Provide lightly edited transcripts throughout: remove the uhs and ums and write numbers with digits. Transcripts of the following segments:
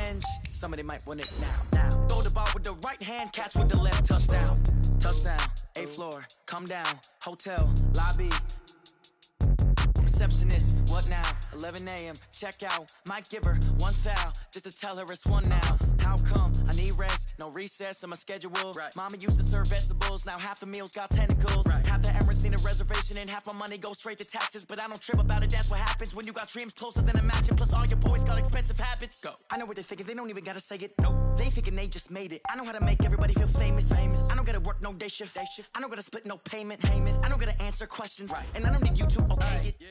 revenge. Somebody might win it now. Throw the ball with the right hand, catch with the left. Touchdown. Touchdown. 8th floor. Come down. Hotel. Lobby. Receptionist, what now? 11 a.m. Check out. Might give her one foul just to tell her it's one now. How come? I need rest, no recess in my schedule. Right. Mama used to serve vegetables, now half the meals got tentacles. Right. Half the Emirates need a reservation and half my money goes straight to taxes. But I don't trip about it, that's what happens when you got dreams closer than a match. And plus all your boys got expensive habits. Go. I know what they're thinking, they don't even gotta say it. Nope. They thinking they just made it. I know how to make everybody feel famous. I don't gotta work no day shift. I don't gotta split no payment. I don't gotta answer questions. Right. And I don't need you to okay it. Yeah.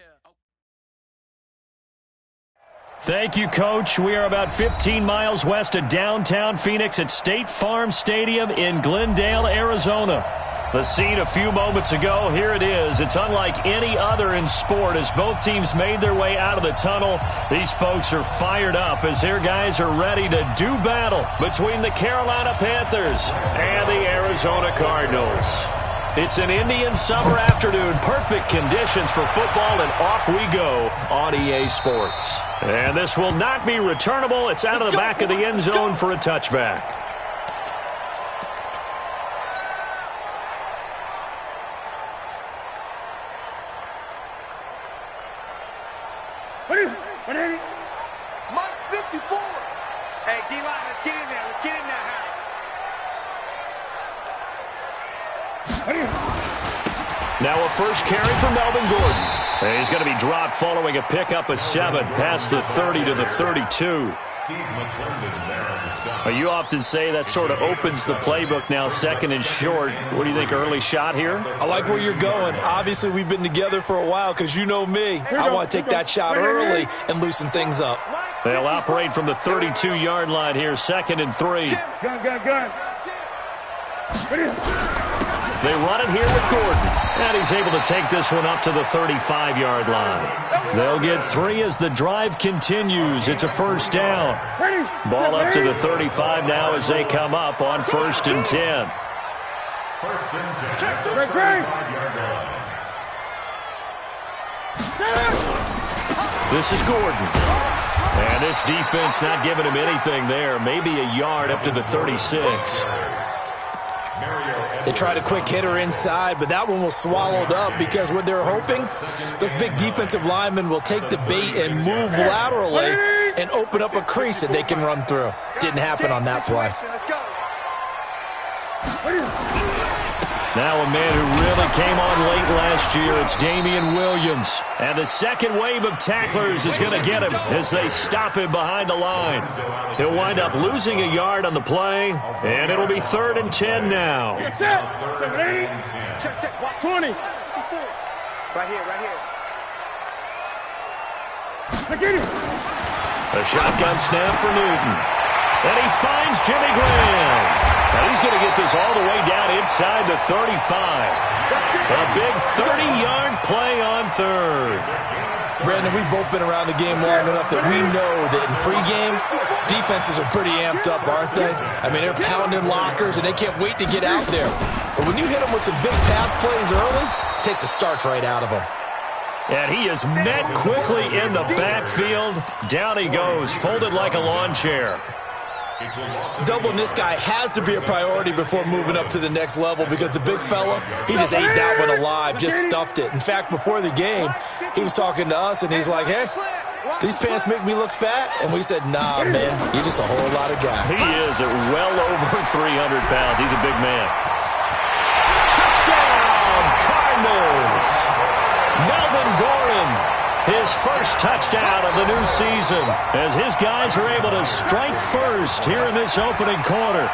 Thank you, Coach. We are about 15 miles west of downtown Phoenix at State Farm Stadium in Glendale, Arizona. The scene a few moments ago, here it is. It's unlike any other in sport as both teams made their way out of the tunnel. These folks are fired up as their guys are ready to do battle between the Carolina Panthers and the Arizona Cardinals. It's an Indian summer afternoon, perfect conditions for football, and off we go on EA Sports. And this will not be returnable. It's out of the back of the end zone for a touchback. Mark 54. Hey, D-line, let's get in there. Let's get in there, Now a first carry for Melvin Gordon. And he's going to be dropped following a pickup of 7 past the 30 to the 32. You often say that sort of opens the playbook now, 2nd and short. What do you think, early shot here? I like where you're going. Obviously, we've been together for a while because you know me. I want to take that shot early and loosen things up. They'll operate from the 32-yard line here, 2nd and 3. Gun. They run it here with Gordon, and he's able to take this one up to the 35-yard line. They'll get 3 as the drive continues. It's a first down. Ball up to the 35 now as they come up on 1st and 10. This is Gordon. And this defense not giving him anything there. Maybe a yard up to the 36. They tried a quick hitter inside, but that one was swallowed up because what they're hoping, those big defensive linemen will take the bait and move laterally and open up a crease that they can run through. Didn't happen on that play. Now a man who really came on late last year, it's Damian Williams. And the second wave of tacklers is going to get him as they stop him behind the line. He'll wind up losing a yard on the play, and it'll be 3rd and 10 now. Check. 20. Right here. A shotgun snap for Newton. And he finds Jimmy Graham. And he's going to get this all the way down inside the 35. A big 30-yard play on 3rd. Brandon, we've both been around the game long enough that we know that in pregame, defenses are pretty amped up, aren't they? I mean, they're pounding lockers, and they can't wait to get out there. But when you hit them with some big pass plays early, it takes the starch right out of them. And he is met quickly in the backfield. Down he goes, folded like a lawn chair. Doubling this guy has to be a priority before moving up to the next level because the big fella, he just ate that one alive, just stuffed it. In fact, before the game, he was talking to us, and he's like, hey, these pants make me look fat? And we said, nah, man, you're just a whole lot of guy. He is at well over 300 pounds. He's a big man. Touchdown, Cardinals! Melvin Gordon, his first touchdown of the new season as his guys are able to strike first here in this opening quarter.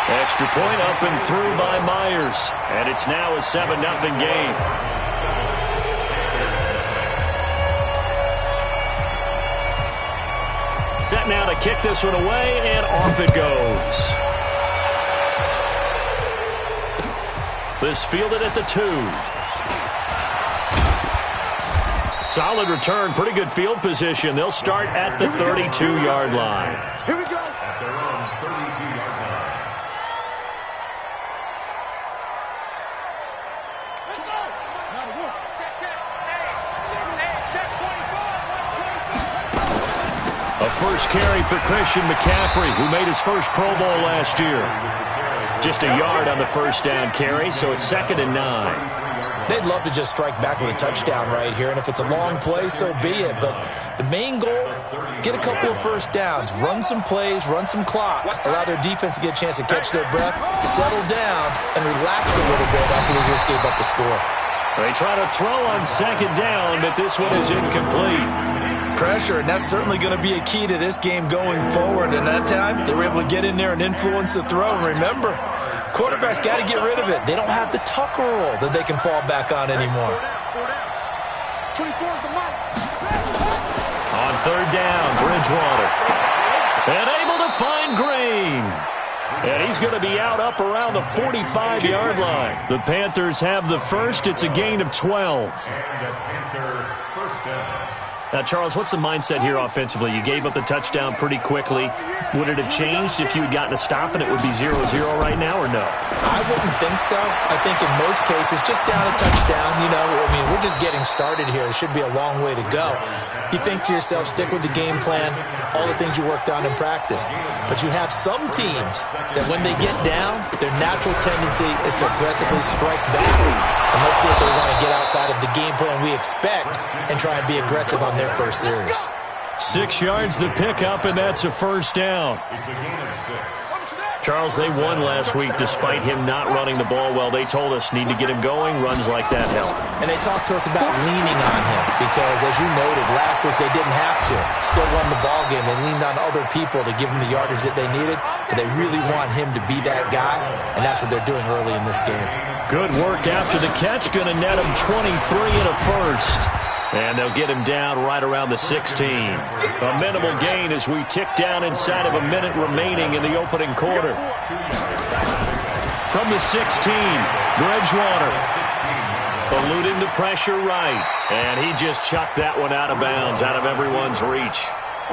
Extra point up and through by Myers, and it's now a 7-0 game. Set now to kick this one away, and off it goes. This fielded at the 2. Solid return, pretty good field position. They'll start at the 32-yard line. Here we go. At their own 32-yard line. Let's go. A first carry for Christian McCaffrey, who made his first Pro Bowl last year. Just a yard on the first down carry, so it's 2nd and 9. They'd love to just strike back with a touchdown right here, and if it's a long play, so be it. But the main goal, get a couple of first downs, run some plays, run some clock, allow their defense to get a chance to catch their breath, settle down, and relax a little bit after they just gave up a score. They try to throw on 2nd down, but this one is incomplete. Pressure, and that's certainly going to be a key to this game going forward. And that time, they were able to get in there and influence the throw. And remember, quarterbacks got to get rid of it. They don't have the Tucker rule that they can fall back on anymore. On 3rd down, Bridgewater. And able to find Green. And he's going to be out up around the 45-yard line. The Panthers have the first. It's a gain of 12. Now, Charles, what's the mindset here offensively? You gave up the touchdown pretty quickly. Would it have changed if you had gotten a stop and it would be 0-0 right now, or no? I wouldn't think so. I think in most cases, just down a touchdown, we're just getting started here. It should be a long way to go. You think to yourself, stick with the game plan, all the things you worked on in practice. But you have some teams that when they get down, their natural tendency is to aggressively strike back. And let's see if they want to get outside of the game plan we expect and try and be aggressive on their first series. 6 yards the pickup, and that's a first down. It's a gain of 6. Charles, they won last week despite him not running the ball well. They told us need to get him going. Runs like that help. And they talked to us about leaning on him because, as you noted, last week they didn't have to. Still won the ball game. They leaned on other people to give them the yardage that they needed, but they really want him to be that guy, and that's what they're doing early in this game. Good work after the catch. Going to net him 23 and a first. And they'll get him down right around the 16. A minimal gain as we tick down inside of a minute remaining in the opening quarter. From the 16, Bridgewater. Eluding the pressure right. And he just chucked that one out of bounds, out of everyone's reach.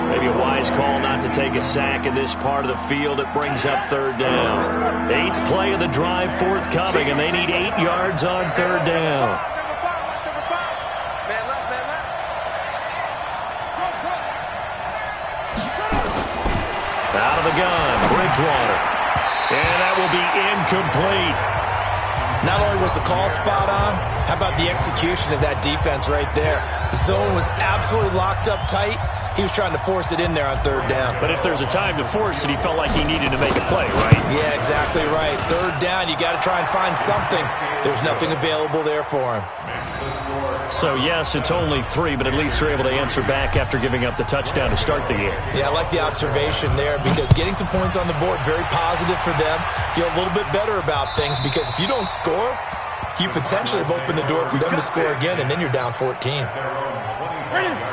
Maybe a wise call not to take a sack in this part of the field. It brings up 3rd down. 8th play of the drive forthcoming, and they need 8 yards on 3rd down. Out of the gun, Bridgewater. And that will be incomplete. Not only was the call spot on, how about the execution of that defense right there? The zone was absolutely locked up tight. He was trying to force it in there on 3rd down. But if there's a time to force it, he felt like he needed to make a play, right? Yeah, exactly right. 3rd down, you got to try and find something. There's nothing available there for him. So, yes, it's only 3, but at least they're able to answer back after giving up the touchdown to start the game. Yeah, I like the observation there because getting some points on the board, very positive for them. Feel a little bit better about things because if you don't score, you potentially have opened the door for them to score again, and then you're down 14.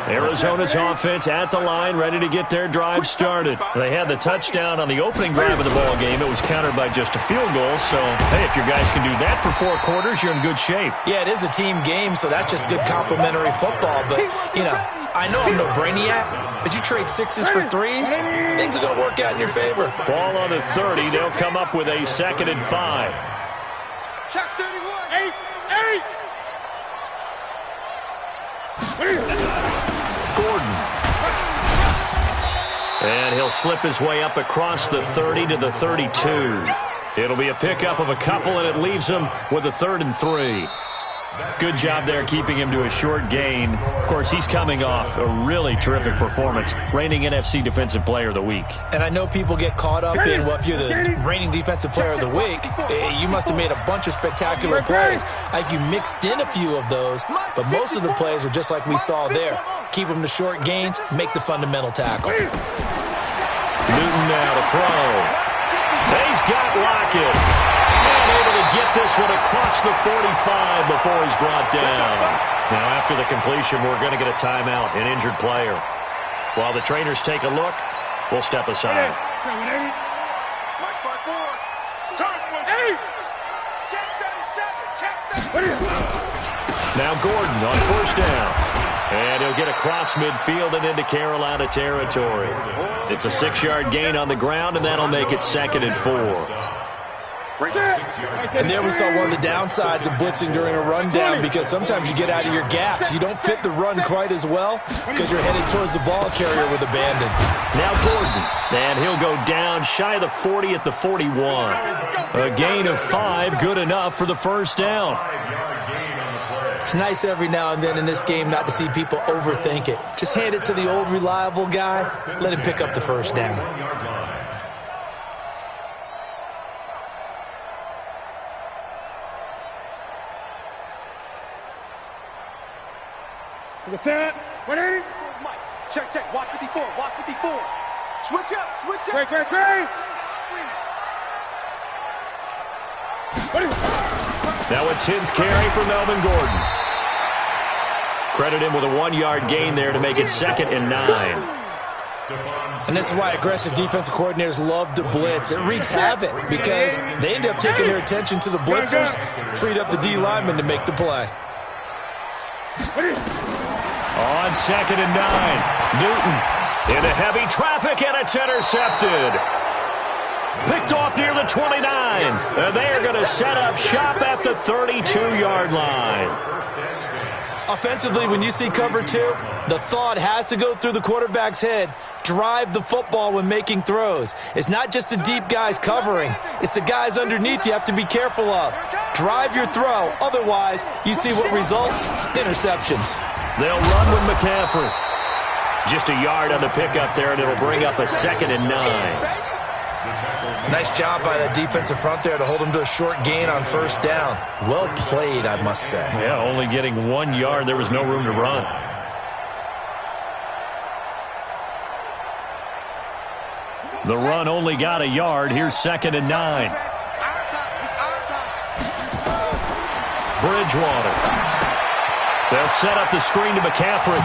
Arizona's offense at the line, ready to get their drive started. They had the touchdown on the opening drive of the ball game. It was countered by just a field goal. So, hey, if your guys can do that for 4 quarters, you're in good shape. Yeah, it is a team game, so that's just good complimentary football. But, I know I'm no brainiac, but you trade 6s for 3s, things are going to work out in your favor. Ball on the 30. They'll come up with a 2nd and 5. Check 31. 8. Gordon. And he'll slip his way up across the 30 to the 32. It'll be a pickup of a couple, and it leaves him with a 3rd and 3. Good job there keeping him to a short gain. Of course, he's coming off a really terrific performance, reigning NFC Defensive Player of the Week. And I know people get caught up in, well, if you're the reigning Defensive Player of the Week, you must have made a bunch of spectacular plays. Like you mixed in a few of those, but most of the plays are just like we saw there. Keep them to short gains, make the fundamental tackle. Newton now to throw. He's got Lockett. And able to get this one across the 45 before he's brought down. Now, after the completion, we're going to get a timeout, an injured player. While the trainers take a look, we'll step aside. Now Gordon on 1st down. And he'll get across midfield and into Carolina territory. It's a 6-yard gain on the ground, and that'll make it 2nd and 4. And there we saw one of the downsides of blitzing during a rundown, because sometimes you get out of your gaps. You don't fit the run quite as well because you're headed towards the ball carrier with abandon. Now Gordon, and he'll go down shy of the 40 at the 41. A gain of 5, good enough for the first down. It's nice every now and then in this game not to see people overthink it. Just hand it to the old reliable guy, let him pick up the first down. To the set. 180. Check, check. Watch 54. Watch 54. Switch up. Switch up. Great. Now a 10th carry for Melvin Gordon. Credit him with a 1-yard gain there to make it 2nd and 9. And this is why aggressive defensive coordinators love to blitz. It wreaks havoc because they end up taking their attention to the blitzers, freed up the D lineman to make the play. On 2nd and 9, Newton into heavy traffic, and it's intercepted. Picked off near the 29, and they are going to set up shop at the 32-yard line. Offensively, when you see cover 2, the thought has to go through the quarterback's head. Drive the football when making throws. It's not just the deep guys covering. It's the guys underneath you have to be careful of. Drive your throw. Otherwise, you see what results? Interceptions. They'll run with McCaffrey. Just a yard on the pickup there, and it'll bring up a 2nd and 9. Nice job by that defensive front there to hold him to a short gain on first down. Well played, I must say. Yeah, only getting 1 yard. There was no room to run. The run only got a yard. Here's 2nd and 9. Bridgewater. They'll set up the screen to McCaffrey.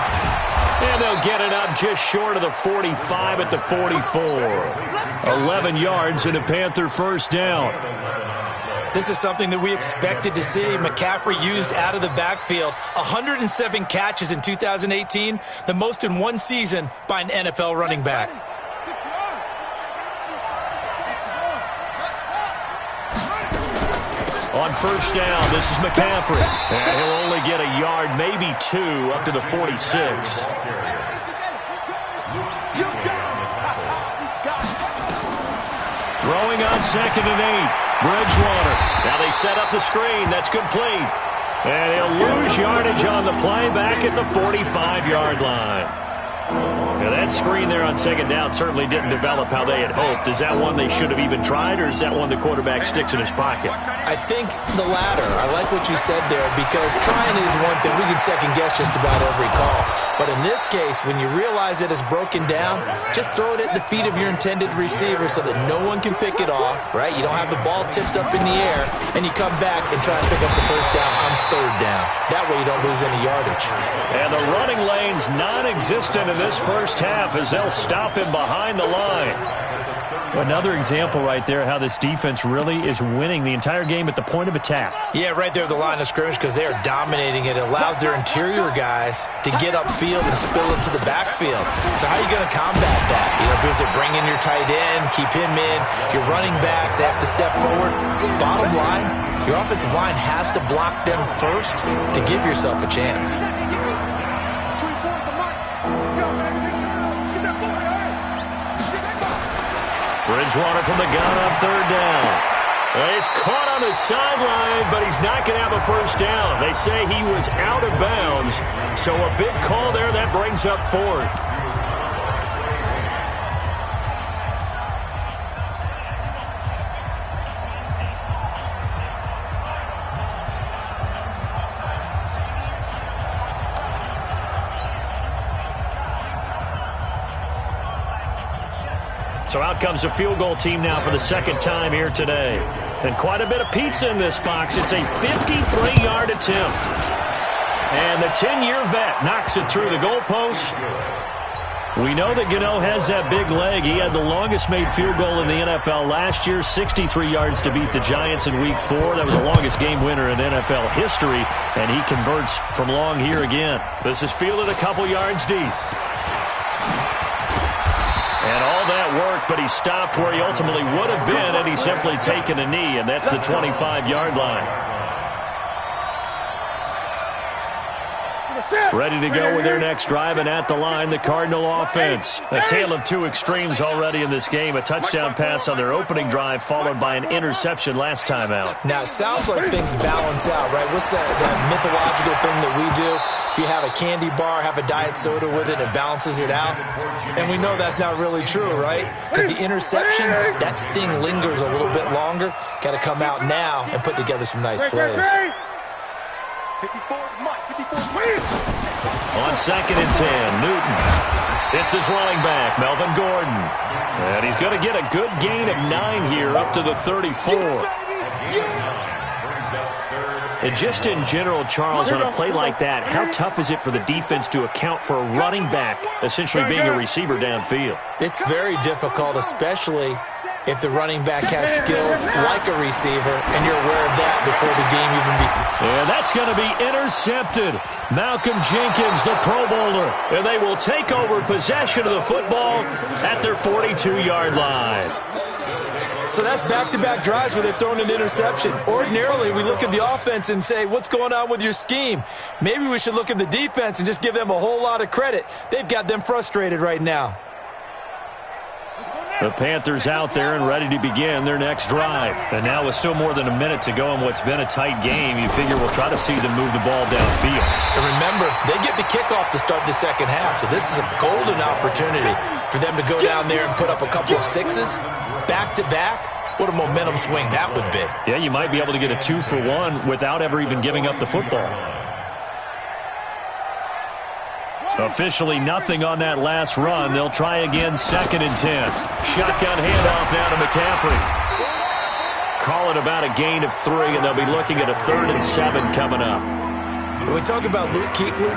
And they'll get it up just short of the 45 at the 44. 11 yards and a Panther first down. This is something that we expected to see. McCaffrey used out of the backfield. 107 catches in 2018, the most in one season by an NFL running back. On first down, this is McCaffrey. And he'll only get a yard, maybe 2, up to the 46. Throwing on 2nd and 8. Bridgewater. Now they set up the screen. That's complete. And he'll lose yardage on the play back at the 45-yard line. Now that screen there on 2nd down certainly didn't develop how they had hoped. Is that one they should have even tried, or is that one the quarterback sticks in his pocket? I think the latter. I like what you said there, because trying is one thing. We can second-guess just about every call. But in this case, when you realize it is broken down, just throw it at the feet of your intended receiver so that no one can pick it off, right? You don't have the ball tipped up in the air, and you come back and try and pick up the first down on 3rd down. That way you don't lose any yardage. And the running lane's non-existent in this first half as they'll stop him behind the line. Another example right there how this defense really is winning the entire game at the point of attack. Yeah, right there at the line of scrimmage, because they are dominating it. It allows their interior guys to get upfield and spill into the backfield. So how are you going to combat that? You know, because they bring in your tight end, keep him in. Your running backs, they have to step forward. Bottom line, your offensive line has to block them first to give yourself a chance. Bridgewater from the gun on 3rd down. He's caught on the sideline, but he's not going to have a first down. They say he was out of bounds, so a big call there that brings up 4th. So out comes a field goal team now for the 2nd time here today. And quite a bit of pizza in this box. It's a 53-yard attempt. And the 10-year vet knocks it through the goalpost. We know that Gano has that big leg. He had the longest made field goal in the NFL last year, 63 yards to beat the Giants in Week 4. That was the longest game winner in NFL history, and he converts from long here again. This is fielded a couple yards deep. And all that work mark, but he stopped where he ultimately would have been, and he's simply taken a knee, and that's the 25-yard line. Ready to go with their next drive, and at the line, the Cardinal offense. A tale of two extremes already in this game. A touchdown pass on their opening drive, followed by an interception last time out. Now, it sounds like things balance out, right? What's that mythological thing that we do? If you have a candy bar, have a diet soda with it, it balances it out. And we know that's not really true, right? Because the interception, that sting lingers a little bit longer. Got to come out now and put together some nice plays. 54's Mike. 54's Win. On 2nd and 10, Newton. It's his running back, Melvin Gordon. And he's going to get a good gain of 9 here up to the 34. And just in general, Charles, on a play like that, how tough is it for the defense to account for a running back essentially being a receiver downfield? It's very difficult, especially if the running back has skills like a receiver, and you're aware of that before the game even begins. And that's going to be intercepted. Malcolm Jenkins, the Pro Bowler, and they will take over possession of the football at their 42-yard line. So that's back-to-back drives where they've thrown an interception. Ordinarily, we look at the offense and say, what's going on with your scheme? Maybe we should look at the defense and just give them a whole lot of credit. They've got them frustrated right now. The Panthers out there and ready to begin their next drive. And now with still more than a minute to go in what's been a tight game, you figure we'll try to see them move the ball downfield. And remember, they get the kickoff to start the second half, so this is a golden opportunity for them to go down there and put up a couple of sixes back-to-back. What a momentum swing that would be. Yeah, you might be able to get a 2-for-1 without ever even giving up the football. Officially nothing on that last run. They'll try again, 2nd and 10. Shotgun handoff now to McCaffrey. Call it about a gain of 3, and they'll be looking at a 3rd and 7 coming up. When we talk about Luke Kuechly,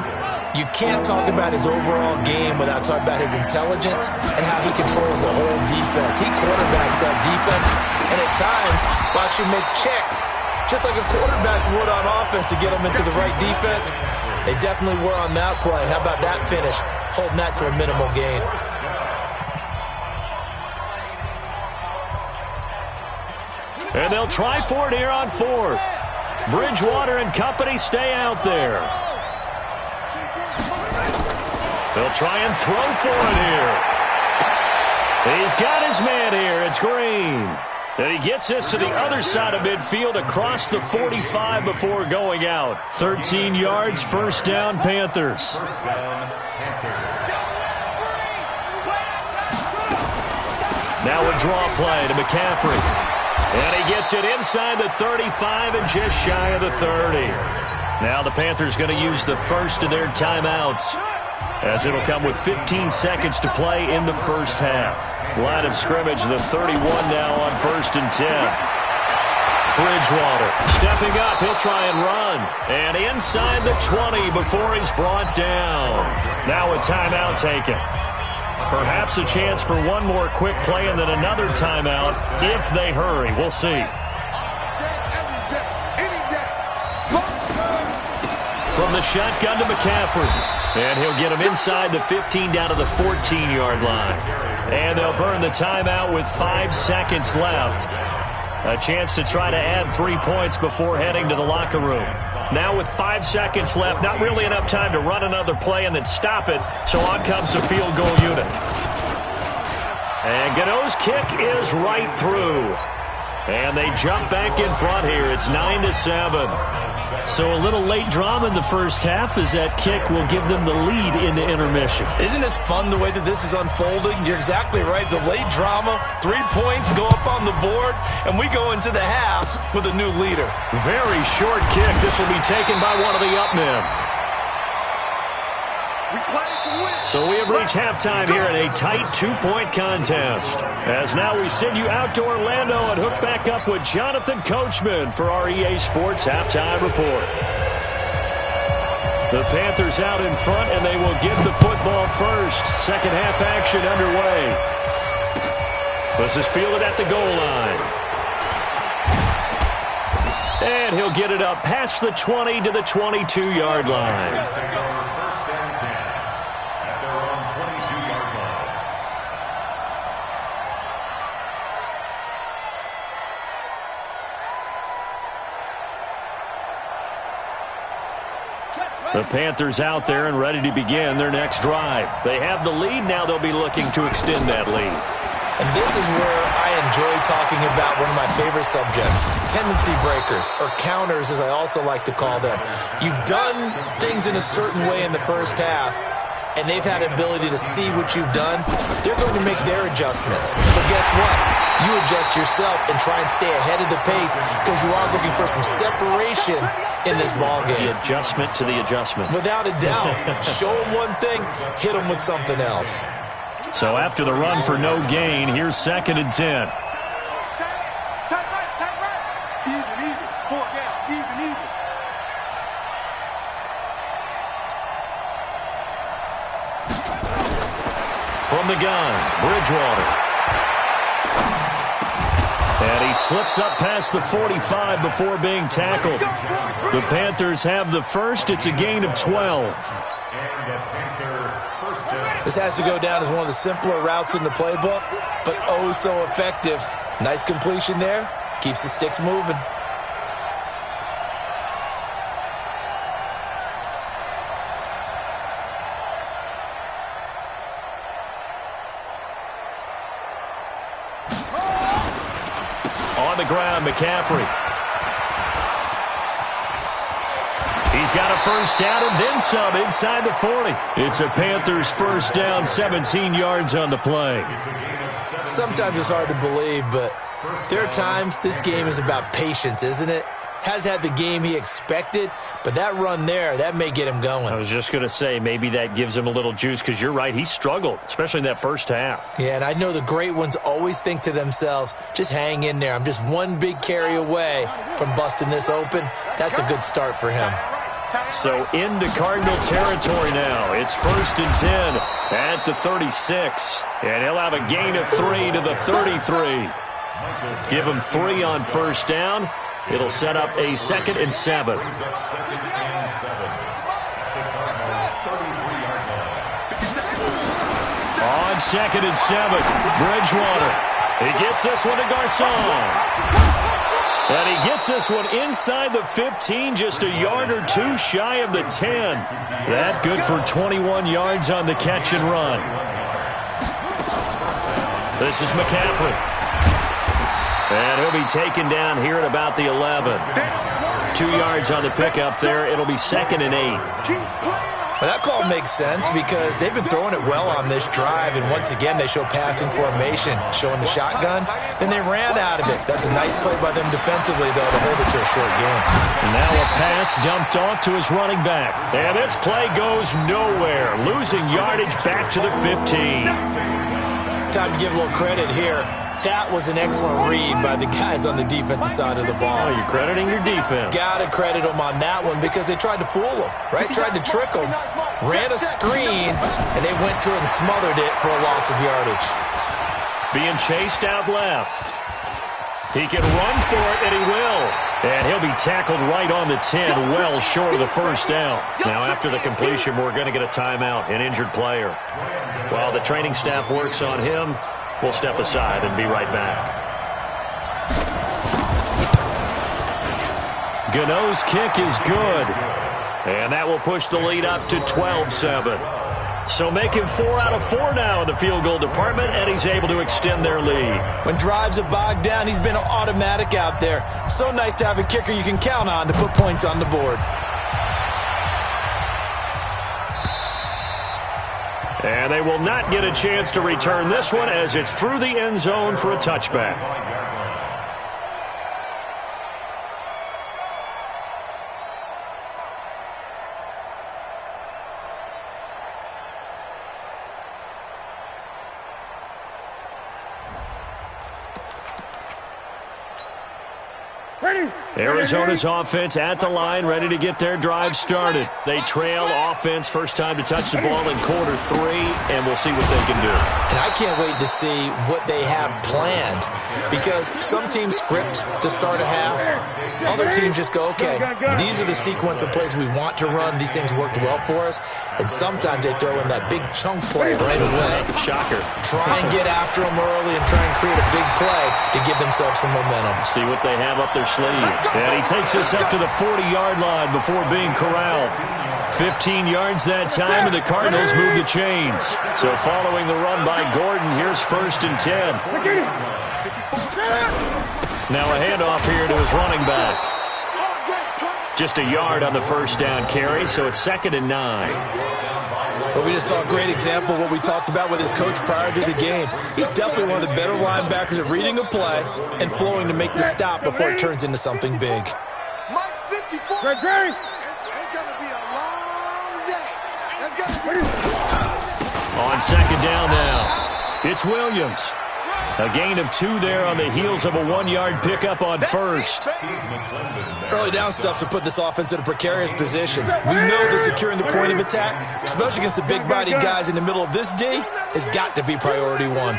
you can't talk about his overall game without talking about his intelligence and how he controls the whole defense. He quarterbacks that defense, and at times watch him make checks, just like a quarterback would on offense to get them into the right defense. They definitely were on that play. How about that finish? Holding that to a minimal gain. And they'll try for it here on 4th. Bridgewater and company stay out there. They'll try and throw for it here. He's got his man here. It's Green. And he gets this to the other side of midfield across the 45 before going out. 13 yards, first down, Panthers. Now a draw play to McCaffrey. And he gets it inside the 35 and just shy of the 30. Now the Panthers going to use the first of their timeouts, as it'll come with 15 seconds to play in the first half. Line of scrimmage, the 31 now on 1st and 10. Bridgewater stepping up. He'll try and run. And inside the 20 before he's brought down. Now a timeout taken. Perhaps a chance for one more quick play and then another timeout if they hurry. We'll see. From the shotgun to McCaffrey. And he'll get him inside the 15 down to the 14-yard line. And they'll burn the timeout with 5 seconds left. A chance to try to add 3 points before heading to the locker room. Now with 5 seconds left, not really enough time to run another play and then stop it, so on comes the field goal unit. And Gano's kick is right through. And they jump back in front here. It's 9-7. So a little late drama in the first half as that kick will give them the lead into intermission. Isn't this fun the way that this is unfolding? You're exactly right. The late drama, 3 points go up on the board, and we go into the half with a new leader. Very short kick. This will be taken by one of the up men. So we have reached halftime here in a tight 2-point contest. As now we send you out to Orlando and hook back up with Jonathan Coachman for our EA Sports Halftime Report. The Panthers out in front, and they will get the football first. Second half action underway. This is fielded at the goal line. And he'll get it up past the 20 to the 22-yard line. The Panthers out there and ready to begin their next drive. They have the lead. Now they'll be looking to extend that lead. And this is where I enjoy talking about one of my favorite subjects, tendency breakers, or counters as I also like to call them. You've done things in a certain way in the first half, and they've had the ability to see what you've done. They're going to make their adjustments. So guess what? You adjust yourself and try and stay ahead of the pace because you are looking for some separation in this ballgame. The adjustment to the adjustment. Without a doubt. Show them one thing, hit them with something else. So after the run for no gain, here's 2nd and 10. Tight right. Even. 4 down. Even. From the gun, Bridgewater. And he slips up past the 45 before being tackled. The Panthers have the first. It's a gain of 12. This has to go down as one of the simpler routes in the playbook, but oh so effective. Nice completion there. Keeps the sticks moving. On the ground, McCaffrey. He's got a first down and then some inside the 40. It's a Panthers first down, 17 yards on the play. Sometimes it's hard to believe, but there are times this game is about patience, isn't it? Has had the game he expected, but that run there, that may get him going. I was just going to say, maybe that gives him a little juice because you're right, he struggled, especially in that first half. Yeah, and I know the great ones always think to themselves, just hang in there. I'm just one big carry away from busting this open. That's a good start for him. So into Cardinal territory now. It's 1st and 10 at the 36. And he'll have a gain of 3 to the 33. Give him 3 on first down. It'll set up a 2nd and 7. On 2nd and 7, Bridgewater. He gets this one to Garcon. And he gets this one inside the 15, just a yard or 2 shy of the 10. That good for 21 yards on the catch and run. This is McCaffrey. And he'll be taken down here at about the 11. 2 yards on the pickup there. It'll be 2nd and 8. Well, that call makes sense because they've been throwing it well on this drive, and once again they show passing formation, showing the shotgun. Then they ran out of it. That's a nice play by them defensively, though, to hold it to a short game. And now a pass dumped off to his running back. And this play goes nowhere, losing yardage back to the 15. Time to give a little credit here. That was an excellent read by the guys on the defensive side of the ball. Oh, you're crediting your defense. Got to credit them on that one because they tried to fool them, right? Tried to trick them. Ran a screen, and they went to it and smothered it for a loss of yardage. Being chased out left. He can run for it, and he will. And he'll be tackled right on the 10, well short of the first down. Now, after the completion, we're going to get a timeout, an injured player. While the training staff works on him, we'll step aside and be right back. Gano's kick is good. And that will push the lead up to 12-7. So making 4 out of 4 now in the field goal department, and he's able to extend their lead. When drives are bogged down, he's been automatic out there. So nice to have a kicker you can count on to put points on the board. And they will not get a chance to return this one as it's through the end zone for a touchback. Arizona's offense at the line, ready to get their drive started. They trail offense, first time to touch the ball in quarter 3, and we'll see what they can do. And I can't wait to see what they have planned, because some teams script to start a half. Other teams just go, okay, these are the sequence of plays we want to run. These things worked well for us. And sometimes they throw in that big chunk play right away. Shocker. Try and get after them early and try and create a big play to give themselves some momentum. See what they have up their sleeve. And he takes us up to the 40-yard line before being corralled. 15 yards that time, and the Cardinals move the chains. So following the run by Gordon, here's 1st and 10. Now a handoff here to his running back. Just a yard on the first down carry, so it's 2nd and 9. But we just saw a great example of what we talked about with his coach prior to the game. He's definitely one of the better linebackers at reading a play and flowing to make the stop before it turns into something big. Mike 54. It's going to be a long day. On 2nd down now, it's Williams. A gain of 2 there on the heels of a 1-yard pickup on 1st. Early down stuff to put this offense in a precarious position. We know that securing the point of attack, especially against the big-bodied guys in the middle of this D, has got to be priority 1. Let's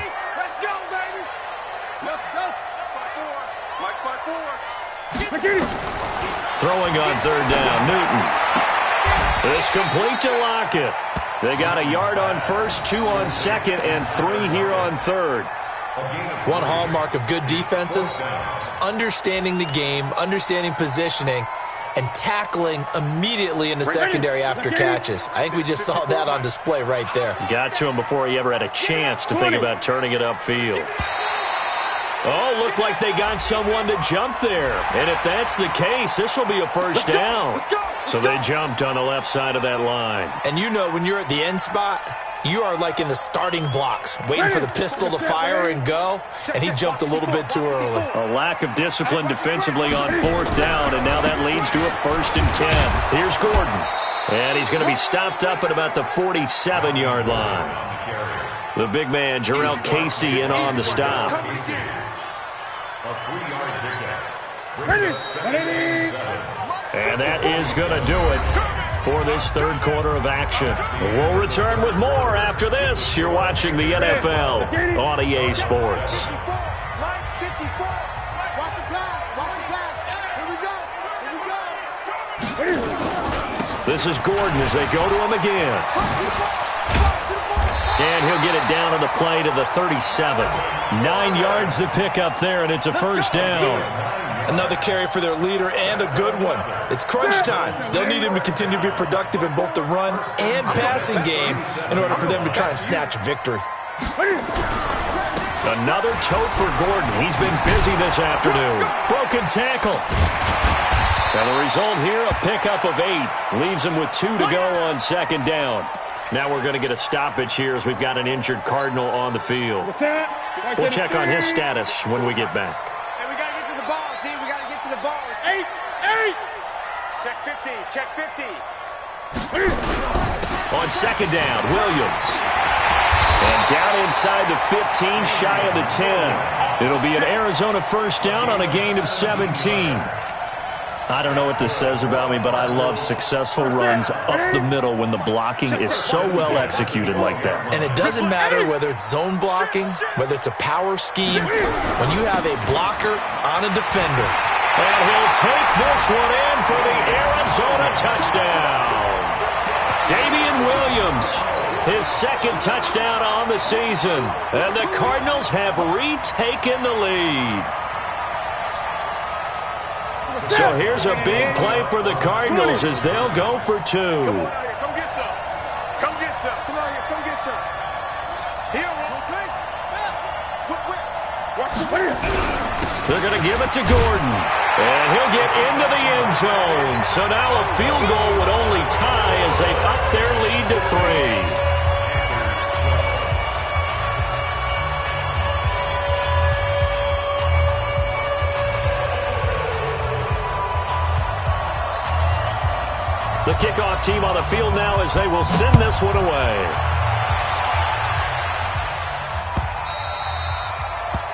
go, baby. Let's go. Mike's by 4. Throwing on 3rd down, Newton. It's complete to Lockett. They got a yard on 1st, 2 on 2nd, and 3 here on 3rd. One hallmark of good defenses is understanding the game, understanding positioning, and tackling immediately in the secondary after catches. I think we just saw that on display right there. Got to him before he ever had a chance to think about turning it upfield. Oh, looked like they got someone to jump there. And if that's the case, this will be a 1st down. So they jumped on the left side of that line. And you know when you're at the end spot, you are like in the starting blocks, waiting for the pistol to fire and go, and he jumped a little bit too early. A lack of discipline defensively on 4th down, and now that leads to a 1st and 10. Here's Gordon, and he's going to be stopped up at about the 47-yard line. The big man, Jarrell Casey, in on the stop. A 3-yard pickup. And that is going to do it for this 3rd quarter of action. We'll return with more after this. You're watching the NFL on EA Sports. Mike 54. Watch the pass. Watch the pass. Here we go. This is Gordon as they go to him again. And he'll get it down on the play to the 37. 9 yards to pick up there, and it's a 1st down. Another carry for their leader and a good one. It's crunch time. They'll need him to continue to be productive in both the run and passing game in order for them to try and snatch a victory. Another tote for Gordon. He's been busy this afternoon. Broken tackle. And the result here, a pickup of 8. Leaves him with 2 to go on 2nd down. Now we're going to get a stoppage here as we've got an injured Cardinal on the field. We'll check on his status when we get back. Hey, we got to get to the ball, team. We got to get to the ball. It's 8. Check 50. Check 50. On 2nd down, Williams. And down inside the 15, shy of the 10. It'll be an Arizona 1st down on a gain of 17. I don't know what this says about me, but I love successful runs up the middle when the blocking is so well executed like that. And it doesn't matter whether it's zone blocking, whether it's a power scheme, when you have a blocker on a defender. And he'll take this one in for the Arizona touchdown. Damian Williams, his 2nd touchdown on the season. And the Cardinals have retaken the lead. So here's a big play for the Cardinals as they'll go for 2. Come get some. Come get some. Come on here. Come get some. Here, they're going to give it to Gordon. And he'll get into the end zone. So now a field goal would only tie as they up their lead to 3. The kickoff team on the field now as they will send this one away.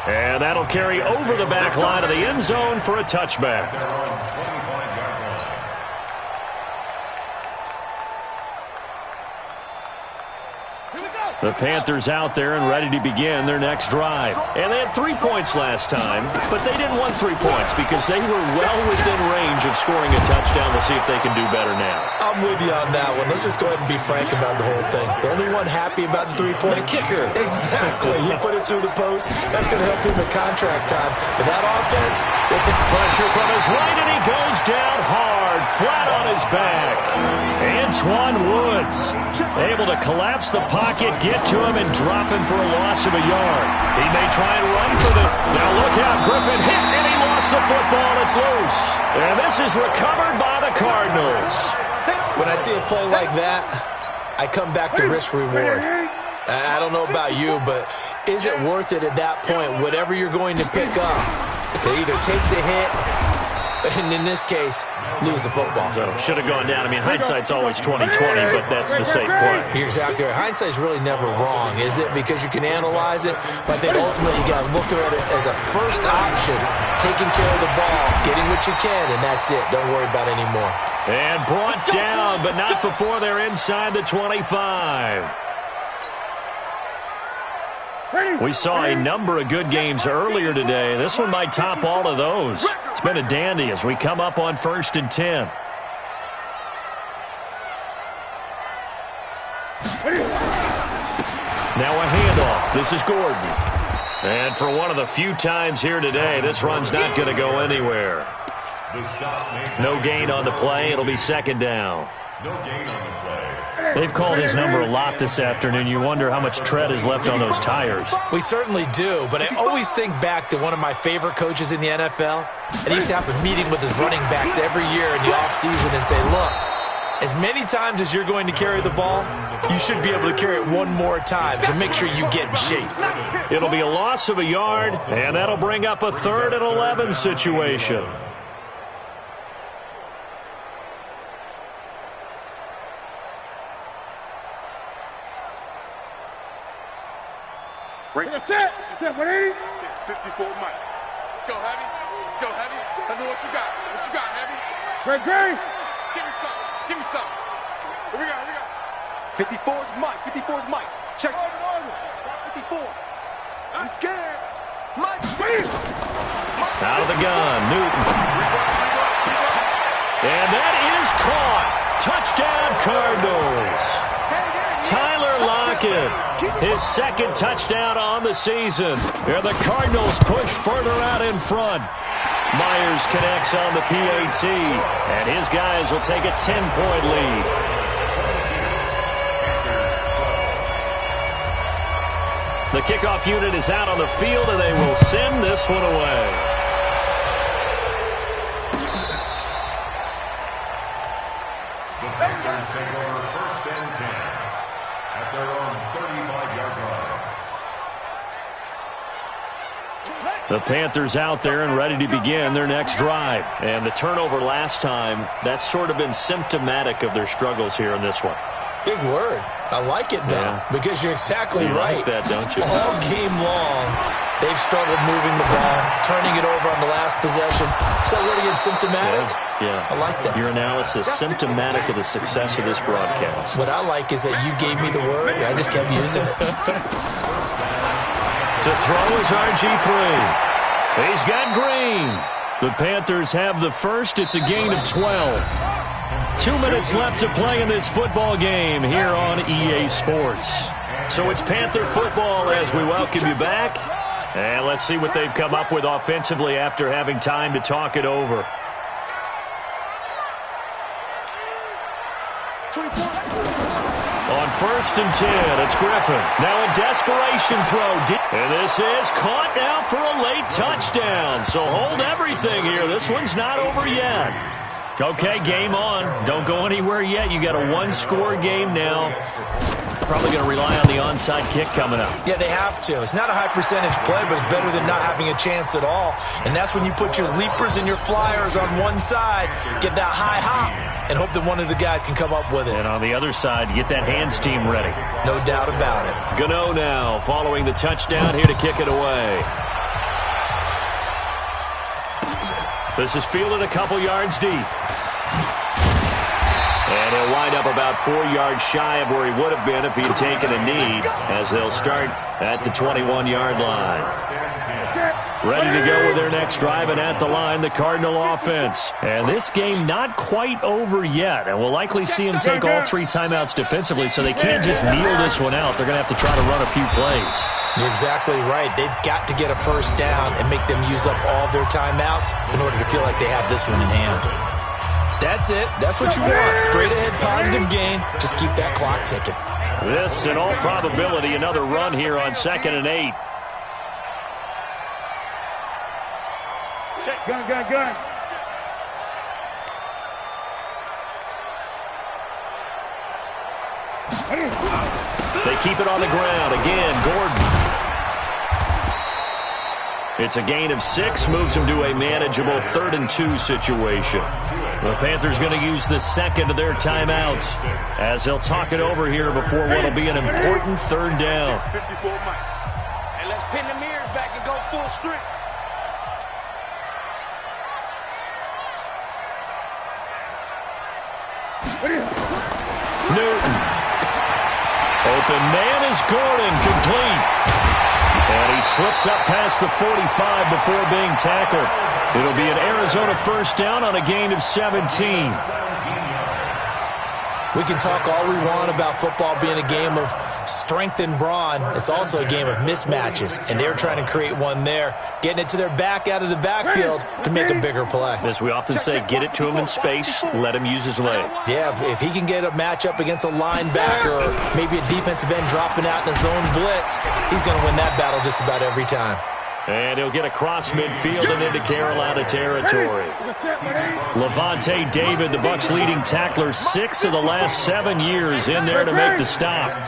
And that'll carry over the back line of the end zone for a touchback. The Panthers out there and ready to begin their next drive. And they had 3 points last time, but they didn't want 3 points because they were well within range of scoring a touchdown. We'll see if they can do better now. I'm with you on that one. Let's just go ahead and be frank about the whole thing. The only one happy about the 3-point kicker. Exactly. He put it through the post. That's going to help him in contract time. But that offense, pressure from his right, and he goes down hard. forward, flat on his back. Antoine Woods able to collapse the pocket, get to him, and drop him for a loss of a yard. He may try and run for the... Now look out, Griffin hit, and he lost the football. It's loose. And this is recovered by the Cardinals. When I see a play like that, I come back to risk reward. I don't know about you, but is it worth it at that point, whatever you're going to pick up, to either take the hit, and in this case, lose the football? So should have gone down. I mean, hindsight's always 20/20, but that's the safe play. You're exactly right. Hindsight's really never wrong, is it? Because you can analyze it, but I think ultimately you got to look at it as a first option, taking care of the ball, getting what you can, and that's it. Don't worry about it anymore. And brought down, but not before they're inside the 25. We saw a number of good games earlier today. This one might top all of those. It's been a dandy as we come up on 1st and 10. Now a handoff. This is Gordon. And for one of the few times here today, this run's not going to go anywhere. No gain on the play. It'll be 2nd down. No gain on the play. They've called his number a lot this afternoon. You wonder how much tread is left on those tires. We certainly do, but I always think back to one of my favorite coaches in the NFL. And he used to have a meeting with his running backs every year in the offseason and say, look, as many times as you're going to carry the ball, you should be able to carry it one more time, so make sure you get in shape. It'll be a loss of a yard, and that'll bring up a 3rd and 11 situation. That's it. That's it. 180. 54 Mike. Let's go, Heavy. Let's go, Heavy. Let me know what you got. What you got, Heavy? Great. Give me something. Give me something. Here we go. 54's Mike. 54's Mike. Check. 54. I'm scared. Mike. Out of the gun, Newton. And that is caught. Touchdown, Cardinals. Tyler Lockett, his 2nd touchdown on the season. And the Cardinals push further out in front. Myers connects on the PAT, and his guys will take a 10-point lead. The kickoff unit is out on the field, and they will send this one away. The Panthers take over 1st and 10 at their own 35-yard line. The Panthers out there and ready to begin their next drive. And the turnover last time, that's sort of been symptomatic of their struggles here in this one. Big word. I like it, though, because you're exactly right. You like that, don't you? All game long, they've struggled moving the ball, turning it over on the last possession. Is that really symptomatic? Yeah. I like that. Your analysis, symptomatic of the success of this broadcast. What I like is that you gave me the word, and I just kept using it. To throw is RG3. He's got Green. The Panthers have the first. It's a gain of 12. 2 minutes left to play in this football game here on EA Sports. So it's Panther football as we welcome you back. And let's see what they've come up with offensively after having time to talk it over. On 1st and 10, it's Griffin. Now a desperation throw. And this is caught now for a late touchdown. So hold everything here. This one's not over yet. Okay, game on. Don't go anywhere yet. You got a 1-score game now. Probably going to rely on the onside kick coming up. Yeah, they have to. It's not a high percentage play, but it's better than not having a chance at all. And that's when you put your leapers and your flyers on one side, get that high hop, and hope that one of the guys can come up with it. And on the other side, get that hands team ready. No doubt about it. Gano now following the touchdown here to kick it away. This is fielded a couple yards deep. And he'll wind up about 4 yards shy of where he would have been if he had taken a knee, as they'll start at the 21-yard line. Ready to go with their next drive, and at the line, the Cardinal offense. And this game not quite over yet, and we'll likely see them take all 3 timeouts defensively, so they can't just kneel this one out. They're going to have to try to run a few plays. You're exactly right. They've got to get a first down and make them use up all their timeouts in order to feel like they have this one in hand. That's it. That's what you want. Straight ahead positive gain. Just keep that clock ticking. This, in all probability, another run here on 2nd and 8. Check, gun. They keep it on the ground. Again, Gordon. It's a gain of 6, moves them to a manageable 3rd and 2 situation. The Panthers going to use the second of their timeouts as they'll talk it over here before what will be an important 3rd down. 54 miles. And let's pin the mirrors back and go full strength. Newton. Open man is Gordon, complete. And he slips up past the 45 before being tackled. It'll be an Arizona 1st down on a gain of 17. We can talk all we want about football being a game of strength and brawn. It's also a game of mismatches, and they're trying to create one there, getting it to their back out of the backfield to make a bigger play. As we often say, get it to him in space, let him use his leg. Yeah, if he can get a matchup against a linebacker or maybe a defensive end dropping out in a zone blitz, he's going to win that battle just about every time. And he'll get across midfield and into Carolina territory. Levante David, the Bucs' leading tackler, 6 of the last 7 years in there to make the stop. At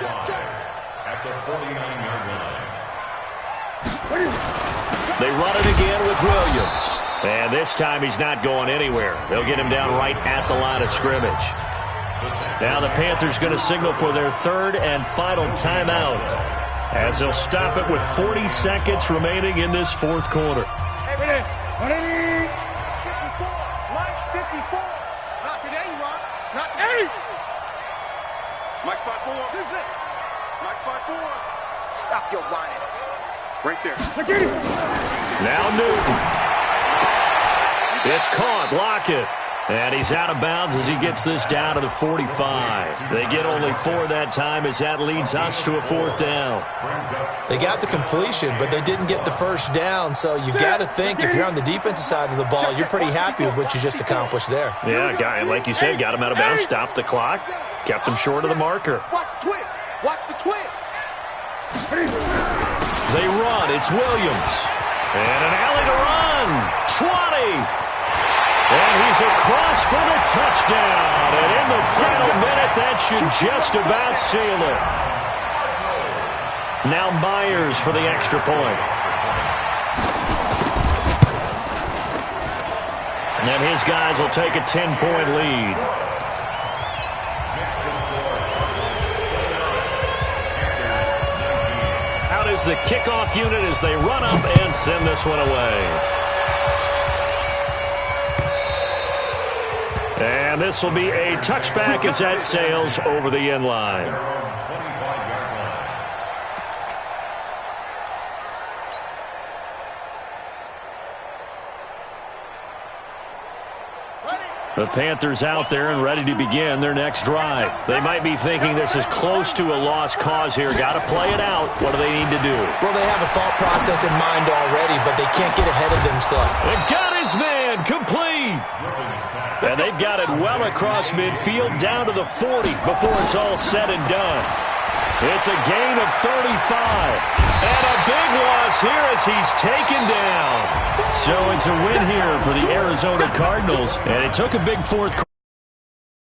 the 49-yard line. They run it again with Williams. And this time he's not going anywhere. They'll get him down right at the line of scrimmage. Now the Panthers going to signal for their 3rd and final timeout, as they'll stop it with 40 seconds remaining in this 4th quarter. Hey, 54. Mike, 54. Not today, you are. Not today. Mike spot 4. Mike spot 4. Stop your whining. Right there. Now Newton. It's caught. Lockett. And he's out of bounds as he gets this down to the 45. They get only 4 that time as that leads us to a 4th down. They got the completion, but they didn't get the 1st down, so you've got to think if you're on the defensive side of the ball, you're pretty happy with what you just accomplished there. Yeah, guy, like you said, got him out of bounds, stopped the clock, kept him short of the marker. Watch the twist. Watch the twist. They run. It's Williams. And an alley to run. 20. And he's across for the touchdown. And in the final minute, that should just about seal it. Now Myers for the extra point. And his guys will take a 10-point lead. Out is the kickoff unit as they run up and send this one away. And this will be a touchback as that sails over the end line. The Panthers out there and ready to begin their next drive. They might be thinking this is close to a lost cause here. Got to play it out. What do they need to do? Well, they have a thought process in mind already, but they can't get ahead of themselves. They've got his man complete. And they've got it well across midfield down to the 40 before it's all said and done. It's a gain of 35. And a big loss here as he's taken down. So it's a win here for the Arizona Cardinals. And it took a big 4th quarter.